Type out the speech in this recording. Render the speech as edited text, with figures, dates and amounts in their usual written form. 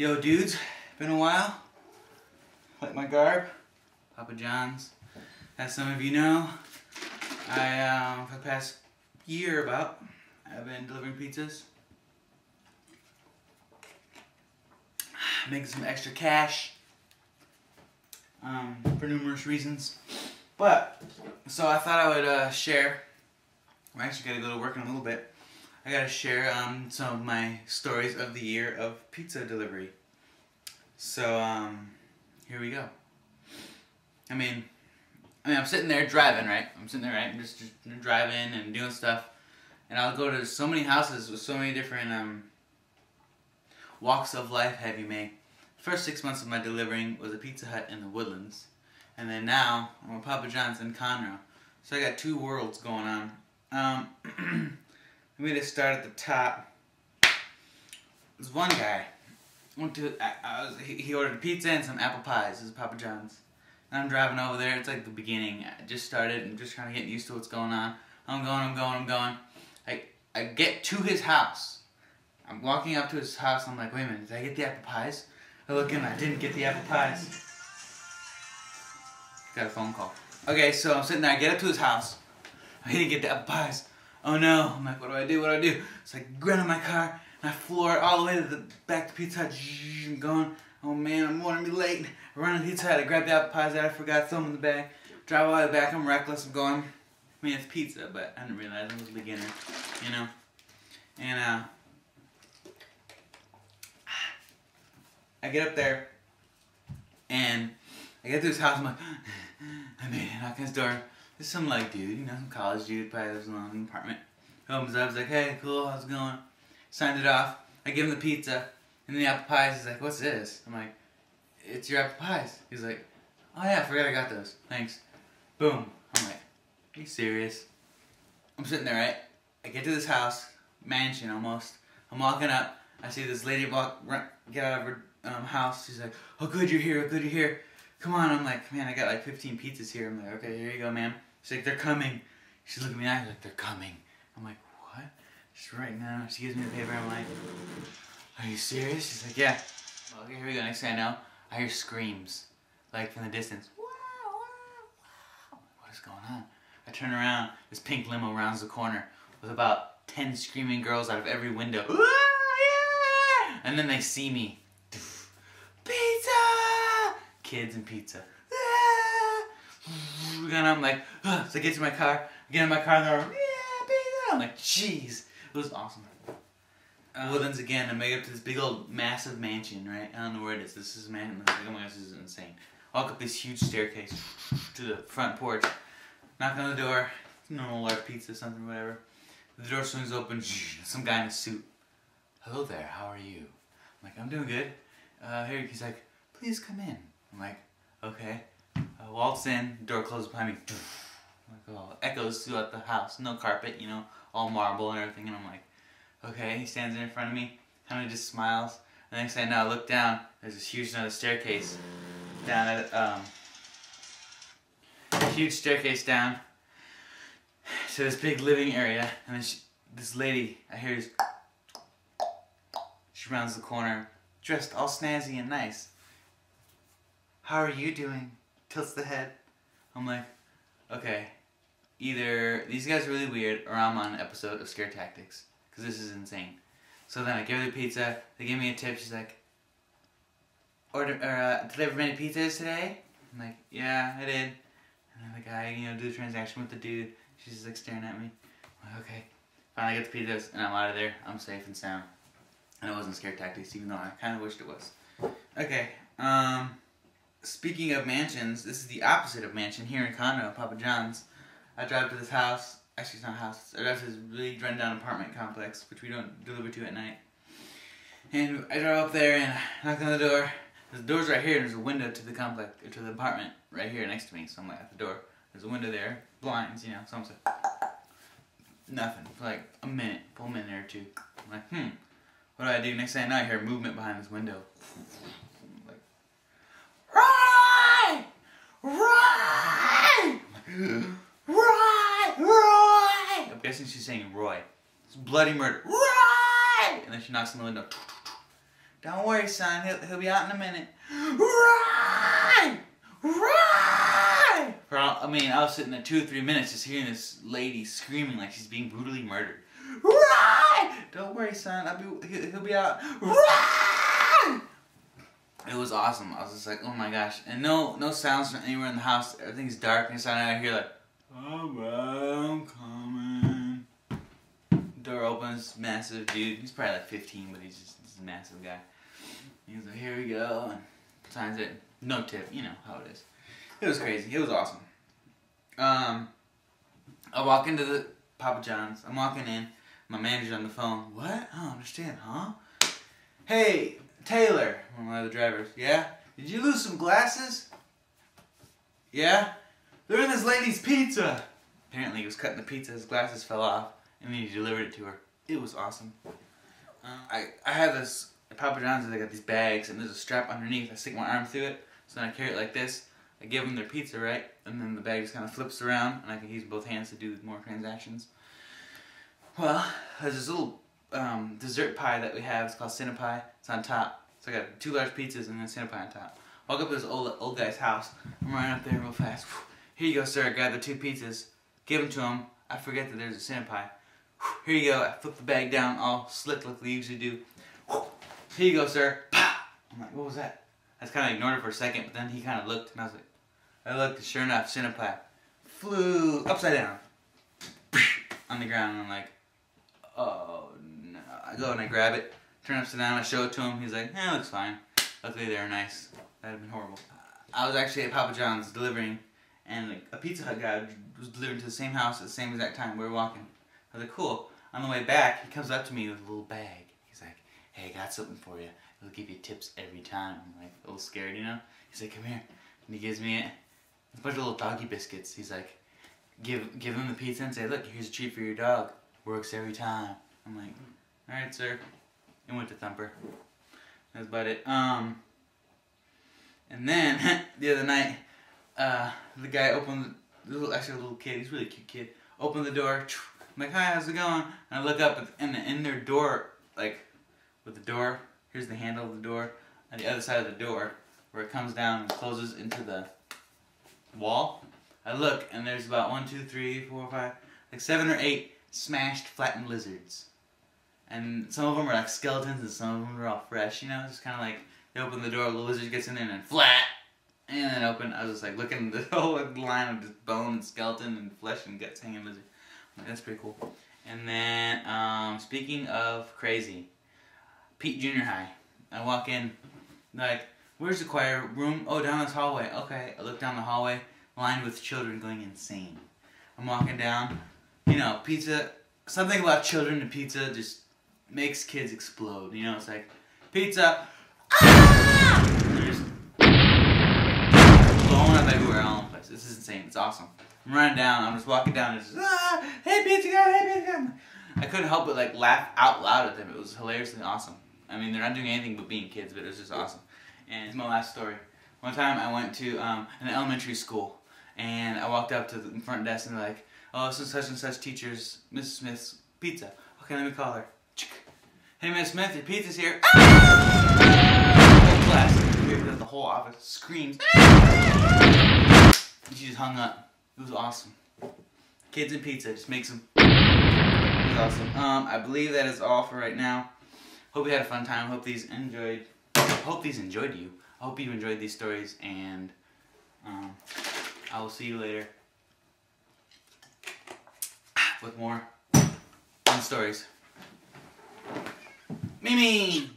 Yo dudes, been a while. Like my garb, Papa John's. As some of you know, for the past year about, I've been delivering pizzas. Making some extra cash for numerous reasons. But, so I thought I would share, I'm actually going to go to work in a little bit. I got to share some of my stories of the year of pizza delivery. So, here we go. I mean, I'm sitting there driving, right? I'm just driving and doing stuff. And I'll go to so many houses with so many different walks of life have you made. The first 6 months of my delivering was a Pizza Hut in the Woodlands. And then now, I'm at Papa John's in Conroe. So I got two worlds going on. Let me just start at the top. There's one guy. He ordered pizza and some apple pies. This is Papa John's. And I'm driving over there. It's like the beginning. I just started and just kind of getting used to what's going on. I'm going. I get to his house. I'm walking up to his house. I'm like, wait a minute, did I get the apple pies? I look in, I didn't get the apple pies. Got a phone call. Okay, so I'm sitting there. I get up to his house. I didn't get the apple pies. Oh no. I'm like, what do I do? So I get in my car and I floor it all the way to the back to Pizza Hut. I'm going, oh man, I'm going to be late. I run to Pizza Hut. I grab the apple pies that I forgot, throw them in the bag. Drive all the way back. I'm reckless. I'm going. I mean, it's pizza, but I didn't realize I was a beginner, you know. And I get up there, and I get to his house. I'm like, I made it. Knock on his door. There's some like dude, you know, some college dude, probably lives alone in an apartment. He opens up. He's like, hey, cool, how's it going? Signed it off. I give him the pizza, and then the apple pies. He's like, what's this? I'm like, it's your apple pies. He's like, oh yeah, I forgot I got those. Thanks. Boom. I'm like, are you serious? I'm sitting there, right? I get to this house, mansion almost. I'm walking up. I see this lady get out of her house. She's like, oh good you're here. Come on. I'm like, man, I got like 15 pizzas here. I'm like, okay, here you go, ma'am. She's like, they're coming. She's looking at me and I'm like, they're coming. I'm like, what? She's right now. She gives me the paper. I'm like, are you serious? She's like, yeah. Well, okay, here we go. Next thing I know, I hear screams. Like from the distance. Wow, wow, wow. What is going on? I turn around. This pink limo rounds the corner with about 10 screaming girls out of every window. Yeah! And then they see me. Pizza! Kids and pizza. And I'm like, ugh. So I get to my car. I get in my car and they're like, yeah, pizza! I'm like, jeez. It was awesome. Woodlands again. I make it up to this big old massive mansion, right? I don't know where it is. This is a mansion. I'm like, oh my gosh, this is insane. Walk up this huge staircase to the front porch. Knock on the door. Normal large pizza, something, whatever. The door swings open. Some guy in a suit. Hello there. How are you? I'm like, I'm doing good. Here, he's like, please come in. I'm like, okay. I waltz in. The door closes behind me. I'm like, oh, echoes throughout the house. No carpet, you know, all marble and everything. And I'm like, okay. He stands in front of me. Kind of just smiles. The next thing I know, I look down. There's this huge another staircase down at huge staircase down to this big living area, and then this lady, I hear this, she rounds the corner, dressed all snazzy and nice. How are you doing? Tilts the head. I'm like, okay, either these guys are really weird, or I'm on an episode of Scare Tactics, because this is insane. So then I give her the pizza, they give me a tip, she's like, deliver many pizzas today? I'm like, yeah, I did. And then the guy, you know, do the transaction with the dude. She's just like staring at me. I'm like, okay. Finally I get the pizzas and I'm out of there. I'm safe and sound. And it wasn't Scare Tactics, even though I kind of wished it was. Okay. Speaking of mansions, this is the opposite of mansion here in Conroe, Papa John's. I drive to this house. Actually, it's not a house. I drive to this really run-down apartment complex, which we don't deliver to at night. And I drive up there and knock on the door. The door's right here, and there's a window to the complex, or to the apartment right here next to me. So I'm like at the door. There's a window there, blinds, you know. So I'm like, nothing for like a minute, full minute or two. I'm like, what do I do? Next thing I know, I hear movement behind this window. I'm like, Roy! Roy! Roy! I'm guessing she's saying Roy. It's bloody murder. Roy! And then she knocks on the window. Don't worry, son. He'll be out in a minute. Right! Right! I was sitting there 2 or 3 minutes just hearing this lady screaming like she's being brutally murdered. Right! Don't worry, son. He'll be out. Right! It was awesome. I was just like, oh my gosh. And no sounds from anywhere in the house. Everything's dark and I hear like, I'm coming. Door opens, massive dude. He's probably like 15, but he's a massive guy. He's like, here we go. And signs it. No tip. You know how it is. It was crazy. It was awesome. I walk into the Papa John's. I'm walking in. My manager's on the phone. What? I don't understand, huh? Hey, Taylor. One of the drivers. Yeah? Did you lose some glasses? Yeah? They're in this lady's pizza. Apparently he was cutting the pizza. His glasses fell off. And then he delivered it to her. It was awesome. I have this at Papa John's. They got these bags and there's a strap underneath. I stick my arm through it. So then I carry it like this. I give them their pizza, right? And then the bag just kind of flips around, and I can use both hands to do more transactions. Well, there's this little dessert pie that we have. It's called Cinnapie. It's on top. So I got 2 large pizzas and then Cinnapie on top. Walk up to this old guy's house. I'm running up there real fast. Here you go, sir. I grab the 2 pizzas. Give them to him. I forget that there's a Cinnapie. Here you go. I flip the bag down all slick like we usually do. Here you go, sir. I'm like, what was that? I just kind of ignored it for a second, but then he kind of looked, and I was like, I looked, and sure enough, Cinnapie flew upside down on the ground, and I'm like, oh no. I go and I grab it, turn it upside down, I show it to him, he's like, it looks fine. Luckily they were nice. That'd have been horrible. I was actually at Papa John's delivering, and a Pizza Hut guy was delivering to the same house at the same exact time we were walking. I was like, cool. On the way back, he comes up to me with a little bag. He's like, hey, I got something for you. It'll give you tips every time. I'm like, a little scared, you know? He's like, come here. And he gives me it. A bunch of little doggy biscuits. He's like, give him the pizza and say, look, here's a treat for your dog. Works every time. I'm like, alright, sir. And went to Thumper. That's about it. And then, the other night, the guy opened, actually a little kid, he's a really cute kid, opened the door. I'm like, hi, how's it going? And I look up, and in their door, like, with the door, here's the handle of the door, on the other side of the door, where it comes down and closes into the wall. I look, and there's about 1, 2, 3, 4, 5, like 7 or 8 smashed, flattened lizards. And some of them are like skeletons, and some of them are all fresh, you know? It's just kind of like, they open the door, the lizard gets in there, and then flat! And then open, I was just like looking at the whole line of just bone and skeleton and flesh and guts hanging lizard. I'm like, that's pretty cool. And then, speaking of crazy, Pete Junior High. I walk in, like, where's the choir room? Oh, down this hallway. Okay, I look down the hallway, lined with children going insane. I'm walking down, you know, pizza, something about children and pizza just makes kids explode, you know, it's like, pizza, ah! They're just blowing up everywhere all over the place. This is insane, it's awesome. I'm running down, I'm just walking down, and it's just, ah, hey pizza guy, hey pizza guy. I couldn't help but like laugh out loud at them. It was hilariously awesome. I mean, they're not doing anything but being kids, but it was just awesome. And it's my last story. One time I went to an elementary school, and I walked up to the front desk and they're like, oh, this is such and such teacher's, Mrs. Smith's pizza. Okay, let me call her. Hey, Miss Smith, your pizza's here. Whole class, the whole office screams. And she just hung up. It was awesome. Kids and pizza just makes them. It was awesome. I believe that is all for right now. Hope you had a fun time. Hope these enjoyed you. I hope you enjoyed these stories, and I will see you later with more fun stories. Mimi!